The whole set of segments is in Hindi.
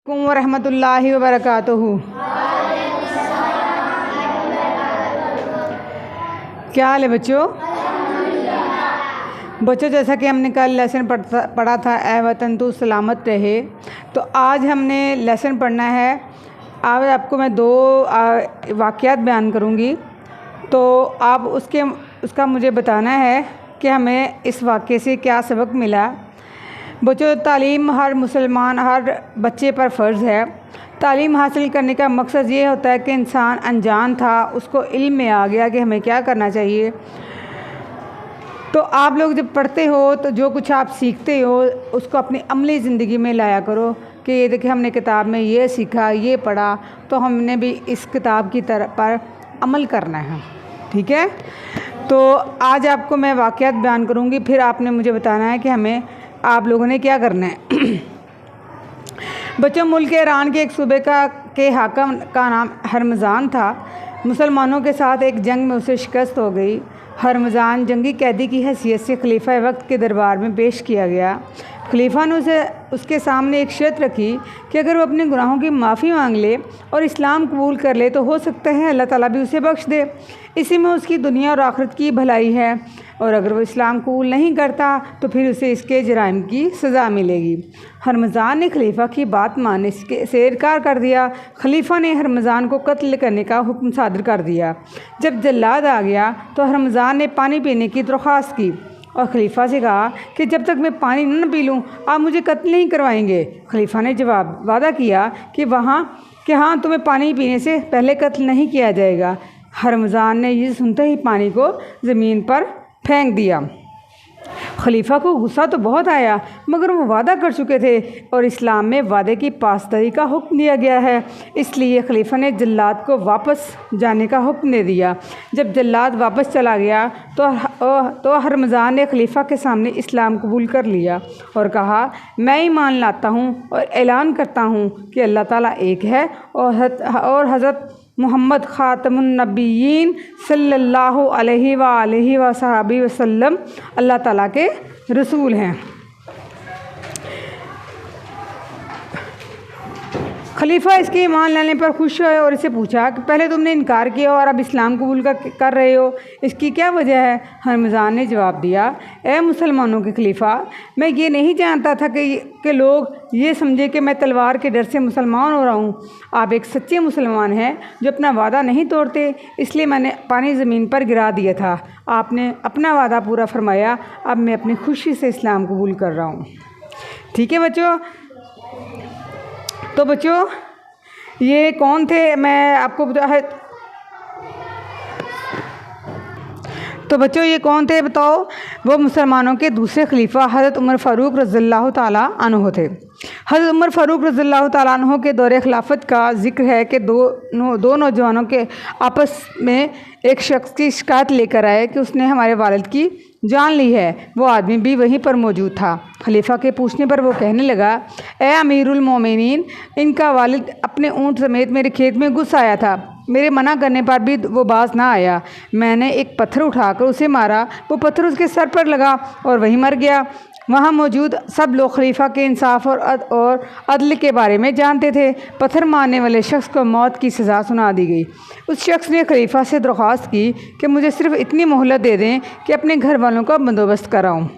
व रहमतुल्लाहि व बरकातुहू। क्या हाल है बच्चों? जैसा कि हमने कल लेसन पढ़ा था ए वतन तू सलामत रहे, तो आज हमने लेसन पढ़ना है। आज आपको मैं दो वाक़यात बयान करूँगी, तो आप उसका मुझे बताना है कि हमें इस वाक़े से क्या सबक मिला। बच्चों, तालीम हर मुसलमान, हर बच्चे पर फ़र्ज़ है। तालीम हासिल करने का मकसद ये होता है कि इंसान अनजान था, उसको इल्म में आ गया कि हमें क्या करना चाहिए। तो आप लोग जब पढ़ते हो तो जो कुछ आप सीखते हो उसको अपनी अमली ज़िंदगी में लाया करो कि ये देखिए हमने किताब में ये सीखा, ये पढ़ा, तो हमने भी इस किताब की तरह पर अमल करना है। ठीक है, तो आज आपको मैं वाक़यात बयान करूँगी, फिर आपने मुझे बताना है कि हमें आप लोगों ने क्या करना है। बच्चों, मुल्क ईरान के एक सूबे के हाकम का नाम हरमज़ान था। मुसलमानों के साथ एक जंग में उसे शिकस्त हो गई। हरमज़ान जंगी कैदी की हैसियत से खलीफा वक्त के दरबार में पेश किया गया। खलीफा ने उसके सामने एक शर्त रखी कि अगर वो अपने गुनाहों की माफ़ी मांग ले और इस्लाम कबूल कर ले तो हो सकता है अल्लाह ताला भी उसे बख्श दे। इसी में उसकी दुनिया और आखिरत की भलाई है, और अगर वो इस्लाम कबूल नहीं करता तो फिर उसे इसके जराइम की सज़ा मिलेगी। हरमज़ान ने खलीफा की बात मानने से इनकार कर दिया। खलीफा ने हरमज़ान को कत्ल करने का हुक्म सादर कर दिया। जब जल्लाद आ गया तो हरमज़ान ने पानी पीने की दरख्वास्त की और खलीफा से कहा कि जब तक मैं पानी न पी लूँ आप मुझे कत्ल नहीं करवाएंगे। खलीफा ने वादा किया कि हाँ, तुम्हें पानी पीने से पहले कत्ल नहीं किया जाएगा। हरमज़ान ने ये सुनते ही पानी को ज़मीन पर फेंक दिया। खलीफा को गुस्सा तो बहुत आया, मगर वो वादा कर चुके थे और इस्लाम में वादे की पासदारी का हुक्म दिया गया है, इसलिए खलीफा ने जल्लाद को वापस जाने का हुक्म दे दिया। जब जल्लाद वापस चला गया तो हरमज़ान ने खलीफा के सामने इस्लाम कबूल कर लिया और कहा, मैं ईमान लाता हूँ और ऐलान करता हूँ कि अल्लाह ताला एक है और हज़रत मोहम्मद ख़ातमुन नबिय्यीन सल्लल्लाहु अलैहि वसल्लम अल्लाह ताला के रसूल हैं। खलीफा इसके ईमान लाने पर खुश हुए और इसे पूछा कि पहले तुमने इनकार किया और अब इस्लाम कबूल कर रहे हो, इसकी क्या वजह है? हरमज़ान ने जवाब दिया, ए मुसलमानों के खलीफा, मैं ये नहीं जानता था कि लोग ये समझे कि मैं तलवार के डर से मुसलमान हो रहा हूँ। आप एक सच्चे मुसलमान हैं जो अपना वादा नहीं तोड़ते, इसलिए मैंने पानी ज़मीन पर गिरा दिया था। आपने अपना वादा पूरा फरमाया, अब मैं अपनी खुशी से इस्लाम कबूल कर रहा हूँ। ठीक है बच्चों, तो बच्चों ये कौन थे मैं आपको तो बच्चों ये कौन थे बताओ? वो मुसलमानों के दूसरे खलीफा हज़रत उमर फ़ारूक रज़ियल्लाहु ताला अन्हु थे। हज़रत उमर फ़ारूक रज़ियल्लाहु ताला अन्हु के दौरे खिलाफत का जिक्र है कि दो नौजवानों के आपस में एक शख्स की शिकायत लेकर आए कि उसने हमारे वालिद की जान ली है। वो आदमी भी वहीं पर मौजूद था। खलीफा के पूछने पर वो कहने लगा, ए अमीरुल मोमिनीन, इनका वालिद अपने ऊँट समेत मेरे खेत में घुस आया था। मेरे मना करने पर भी वो बाज ना आया। मैंने एक पत्थर उठाकर उसे मारा, वो पत्थर उसके सर पर लगा और वहीं मर गया। वहाँ मौजूद सब लोग खलीफा के इंसाफ और अदल के बारे में जानते थे। पत्थर मारने वाले शख्स को मौत की सज़ा सुना दी गई। उस शख्स ने खलीफा से दरख्वास्त की कि मुझे सिर्फ़ इतनी मोहलत दे दें कि अपने घर वालों का बंदोबस्त कराऊँ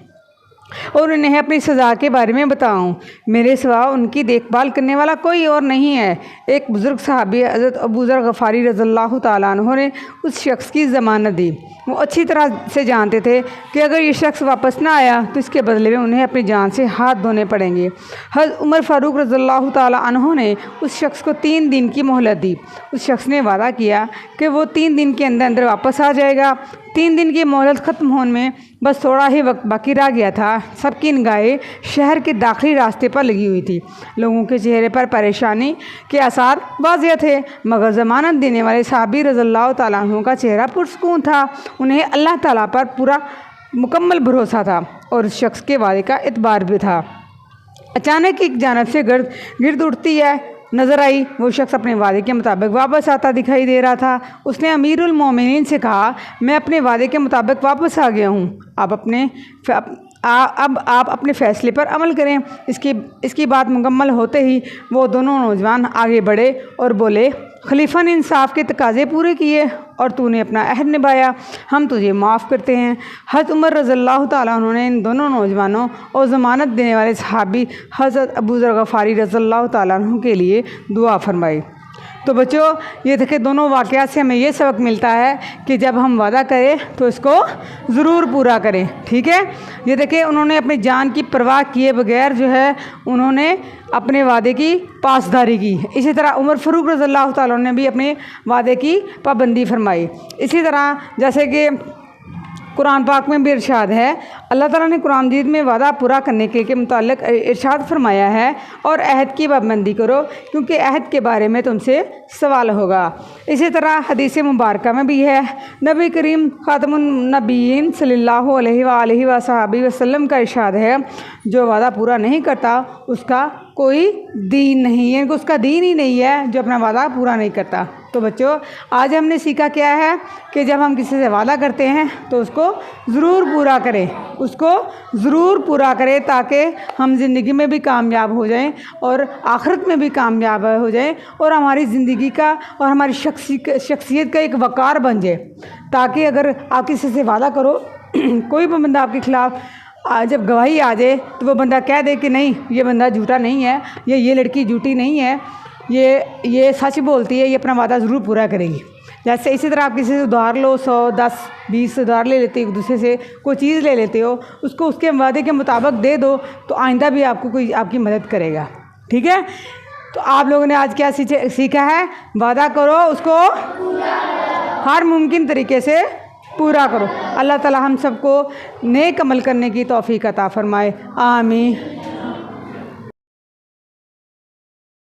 और उन्हें अपनी सज़ा के बारे में बताऊं। मेरे सिवा उनकी देखभाल करने वाला कोई और नहीं है। एक बुज़ुर्ग सहाबी हज़रत अबू ज़र गफ़ारी रज़ियल्लाहु ताला अन्हु ने उस शख्स की ज़मानत दी। वो अच्छी तरह से जानते थे कि अगर ये शख्स वापस ना आया तो इसके बदले में उन्हें अपनी जान से हाथ धोने पड़ेंगे। हज़रत उमर फ़ारूक रज़ियल्लाहु ताला अन्हु ने उस शख्स को 3 दिन की मोहलत दी। उस शख्स ने वादा किया कि वो 3 दिन के अंदर अंदर वापस आ जाएगा। 3 दिन की मोहलत ख़त्म होने में बस थोड़ा ही वक्त बाकी रह गया था। सबकी निगाहें शहर के दाखिली रास्ते पर लगी हुई थी। लोगों के चेहरे पर परेशानी के आसार वाज़ेह थे, मगर ज़मानत देने वाले साहबी रज़ियल्लाहु ताला अन्हु का चेहरा पुरसकून था। उन्हें अल्लाह ताला पर पूरा मुकम्मल भरोसा था और उस शख्स के वादे का इतबार भी था। अचानक एक जानब से गिरद उठती है नज़र आई। वो शख्स अपने वादे के मुताबिक वापस आता दिखाई दे रहा था। उसने अमीरुल मोमिनीन से कहा, मैं अपने वादे के मुताबिक वापस आ गया हूँ। अब आप अपने फ़ैसले पर अमल करें। इसकी बात मुकम्मल होते ही वो दोनों नौजवान आगे बढ़े और बोले, खलीफा ने इंसाफ के तकाजे पूरे किए और तूने अपना अहद निभाया, हम तुझे माफ़ करते हैं। हज़रत उमर रज़ियल्लाहु ताला उन्होंने इन दोनों नौजवानों और ज़मानत देने वाले सहाबी हज़रत अबू ज़र गफ़ारी रज़ियल्लाहु ताला अन्हु के लिए दुआ फरमाई। तो बच्चों, ये देखिए दोनों वाक़यात से हमें ये सबक मिलता है कि जब हम वादा करें तो इसको ज़रूर पूरा करें। ठीक है, ये देखिए उन्होंने अपनी जान की परवाह किए बगैर जो है उन्होंने अपने वादे की पासदारी की। इसी तरह उमर फ़ारूक रज़ियल्लाहु ताला ने भी अपने वादे की पाबंदी फरमाई। इसी तरह जैसे कि कुरान पाक में भी इरशाद है, अल्लाह ताला ने कुरान मजीद में वादा पूरा करने के मुताल्लिक़ इरशाद फरमाया है, और अहद की पाबंदी करो क्योंकि अहद के बारे में तुमसे सवाल होगा। इसी तरह हदीस मुबारक में भी है, नबी करीम ख़ातमुन नबीयीन सल्लल्लाहु अलैहि वसल्लम का इरशाद है, जो वादा पूरा नहीं करता उसका कोई दीन नहीं है, उसका दीन ही नहीं है जो अपना वादा पूरा नहीं करता। तो बच्चों, आज हमने सीखा क्या है कि जब हम किसी से वादा करते हैं तो उसको ज़रूर पूरा करें, उसको ज़रूर पूरा करें ताकि हम ज़िंदगी में भी कामयाब हो जाएं और आखिरत में भी कामयाब हो जाएं और हमारी ज़िंदगी का और हमारी शख्सियत का एक वक़ार बन जाए। ताकि अगर आप किसी से वादा करो कोई भी बंदा आपके ख़िलाफ़ जब गवाही आ जाए तो वो बंदा कह दे कि नहीं, ये बंदा झूठा नहीं है, ये लड़की झूठी नहीं है, ये सच बोलती है, ये अपना वादा ज़रूर पूरा करेगी। जैसे इसी तरह आप किसी से उधार लो, 100, 10, 20 उधार ले लेते हो, एक दूसरे से कोई चीज़ ले लेते हो, उसको उसके वादे के मुताबिक दे दो तो आइंदा भी आपको कोई आपकी मदद करेगा। ठीक है, तो आप लोगों ने आज क्या सीखा है? वादा करो, उसको हर मुमकिन तरीके से पूरा करो। अल्लाह ताला हम सबको नेक अमल करने की तौफीक अता फरमाए। आमीन।